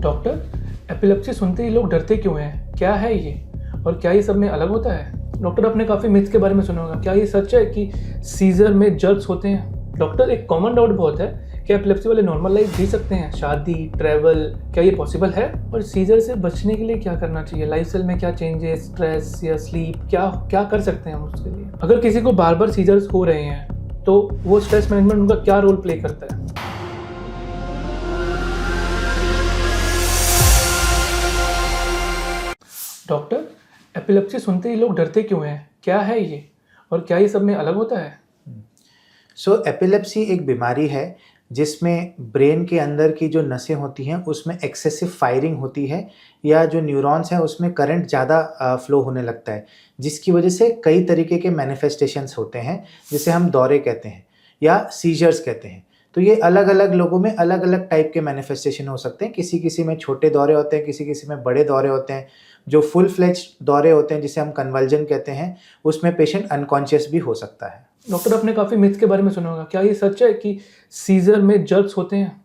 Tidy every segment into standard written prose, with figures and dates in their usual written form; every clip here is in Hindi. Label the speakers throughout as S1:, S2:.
S1: डॉक्टर, एपिलेप्सी सुनते ही लोग डरते क्यों हैं? क्या है ये और क्या ये सब में अलग होता है? डॉक्टर, आपने काफ़ी मिथ्स के बारे में सुना होगा। क्या ये सच है कि सीजर में जर्क्स होते हैं? डॉक्टर, एक कॉमन डाउट बहुत है, क्या एपिलेप्सी वाले नॉर्मल लाइफ जी सकते हैं? शादी, ट्रैवल, क्या ये पॉसिबल है? और सीजर से बचने के लिए क्या करना चाहिए? लाइफस्टाइल में क्या चेंजेस, स्ट्रेस या स्लीप, क्या क्या कर सकते हैं हम उसके लिए? अगर किसी को बार बार सीजर्स हो रहे हैं तो वो स्ट्रेस मैनेजमेंट उनका क्या रोल प्ले करता है? डॉक्टर, एपिलेप्सी सुनते ही लोग डरते क्यों हैं? क्या है ये और क्या ये सब में अलग होता है?
S2: एपिलेप्सी एक बीमारी है जिसमें ब्रेन के अंदर की जो नसें होती हैं उसमें एक्सेसिव फायरिंग होती है या जो न्यूरॉन्स हैं उसमें करंट ज़्यादा फ्लो होने लगता है, जिसकी वजह से कई तरीके के मैनिफेस्टेशंस होते हैं जिसे हम दौरे कहते हैं या सीजर्स कहते हैं। तो ये अलग अलग लोगों में अलग अलग टाइप के मैनिफेस्टेशन हो सकते हैं। किसी किसी में छोटे दौरे होते हैं, किसी किसी में बड़े दौरे होते हैं। जो फुल फ्लेज्ड दौरे होते हैं जिसे हम कन्वल्जन कहते हैं, उसमें पेशेंट अनकॉन्शियस भी हो सकता है।
S1: डॉक्टर, आपने काफ़ी मिथ्स के बारे में सुना होगा। क्या ये सच है कि सीजर में जर्क्स होते हैं?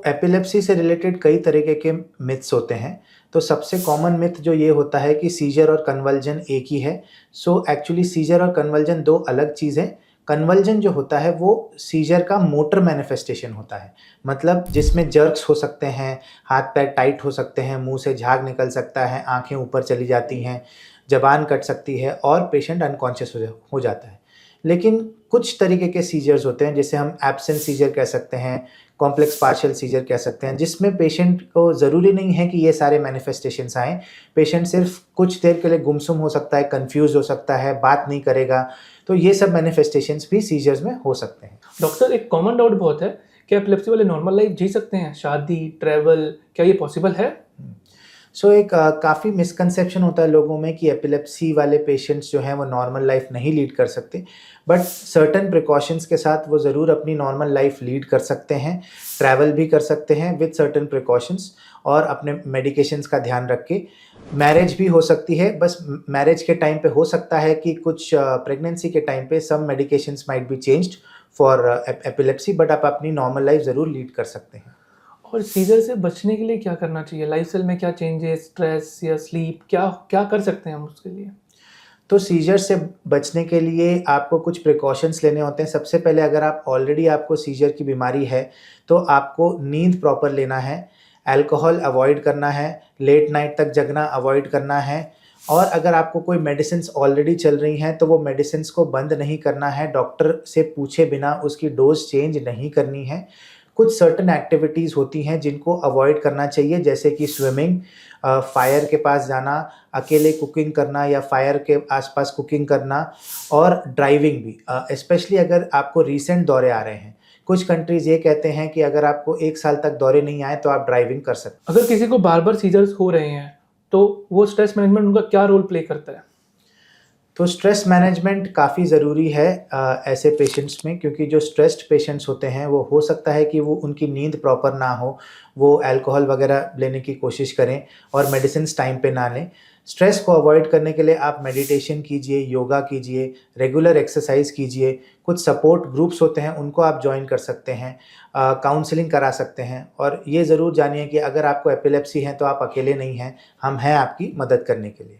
S2: एपिलेप्सी से रिलेटेड कई तरीके के मिथ्स होते हैं। तो सबसे कॉमन मिथ जो ये होता है कि सीजर और कन्वल्जन एक ही है। एक्चुअली सीजर और कन्वल्जन दो अलग चीज़ हैं। कन्वल्जन जो होता है वो सीजर का मोटर मैनिफेस्टेशन होता है, मतलब जिसमें जर्क्स हो सकते हैं, हाथ पैर टाइट हो सकते हैं, मुंह से झाग निकल सकता है, आंखें ऊपर चली जाती हैं, जबान कट सकती है और पेशेंट अनकॉन्शियस हो जाता है। लेकिन कुछ तरीके के सीजर्स होते हैं जिसे हम एब्सेंट सीजर कह सकते हैं, कॉम्प्लेक्स पार्शियल सीजर कह सकते हैं, जिसमें पेशेंट को ज़रूरी नहीं है कि ये सारे मैनिफेस्टेशंस आएँ। पेशेंट सिर्फ कुछ देर के लिए गुमसुम हो सकता है, कंफ्यूज हो सकता है, बात नहीं करेगा। तो ये सब मैनिफेस्टेशंस भी सीजर्स में हो सकते हैं।
S1: डॉक्टर, एक कॉमन डाउट बहुत है, क्या एपिलेप्सी वाले नॉर्मल लाइफ जी सकते हैं? शादी, ट्रैवल, क्या ये पॉसिबल है?
S2: एक काफ़ी मिसकंसेप्शन होता है लोगों में कि एपिलेप्सी वाले पेशेंट्स जो हैं वो नॉर्मल लाइफ नहीं लीड कर सकते, बट सर्टेन प्रिकॉशंस के साथ वो ज़रूर अपनी नॉर्मल लाइफ लीड कर सकते हैं, ट्रैवल भी कर सकते हैं विद सर्टेन प्रिकॉशंस और अपने मेडिकेशंस का ध्यान रख के। मैरिज भी हो सकती है, बस मैरिज के टाइम पे हो सकता है कि कुछ प्रेगनेंसी के टाइम पे some medications might be changed for epilepsy, but आप अपनी नॉर्मल लाइफ ज़रूर लीड कर सकते हैं।
S1: और सीजर से बचने के लिए क्या करना चाहिए? लाइफस्टाइल में क्या चेंजेस, स्ट्रेस या स्लीप, क्या क्या कर सकते हैं हम उसके लिए?
S2: तो सीजर से बचने के लिए आपको कुछ प्रिकॉशंस लेने होते हैं। सबसे पहले अगर आपको सीजर की बीमारी है तो आपको नींद प्रॉपर लेना है, अल्कोहल अवॉइड करना है, लेट नाइट तक जगना अवॉइड करना है और अगर आपको कोई मेडिसिन्स ऑलरेडी चल रही हैं तो वो मेडिसिन्स को बंद नहीं करना है, डॉक्टर से पूछे बिना उसकी डोज चेंज नहीं करनी है। कुछ सर्टेन एक्टिविटीज़ होती हैं जिनको अवॉइड करना चाहिए, जैसे कि स्विमिंग, फायर के पास जाना, अकेले कुकिंग करना या फायर के आसपास कुकिंग करना और ड्राइविंग भी, स्पेशली अगर आपको रीसेंट दौरे आ रहे हैं। कुछ कंट्रीज़ ये कहते हैं कि अगर आपको 1 साल तक दौरे नहीं आए तो आप ड्राइविंग कर सकते हैं।
S1: अगर किसी को बार बार सीजर्स हो रहे हैं तो वो स्ट्रेस मैनेजमेंट उनका क्या रोल प्ले करता है?
S2: तो स्ट्रेस मैनेजमेंट काफ़ी ज़रूरी है ऐसे पेशेंट्स में, क्योंकि जो स्ट्रेस्ड पेशेंट्स होते हैं वो हो सकता है कि वो उनकी नींद प्रॉपर ना हो, वो अल्कोहल वगैरह लेने की कोशिश करें और मेडिसिन्स टाइम पे ना लें। स्ट्रेस को अवॉइड करने के लिए आप मेडिटेशन कीजिए, योगा कीजिए, रेगुलर एक्सरसाइज कीजिए। कुछ सपोर्ट ग्रुप्स होते हैं उनको आप जॉइन कर सकते हैं, काउंसलिंग करा सकते हैं और ये ज़रूर जानिए कि अगर आपको एपिलेप्सी है तो आप अकेले नहीं हैं, हम हैं आपकी मदद करने के लिए।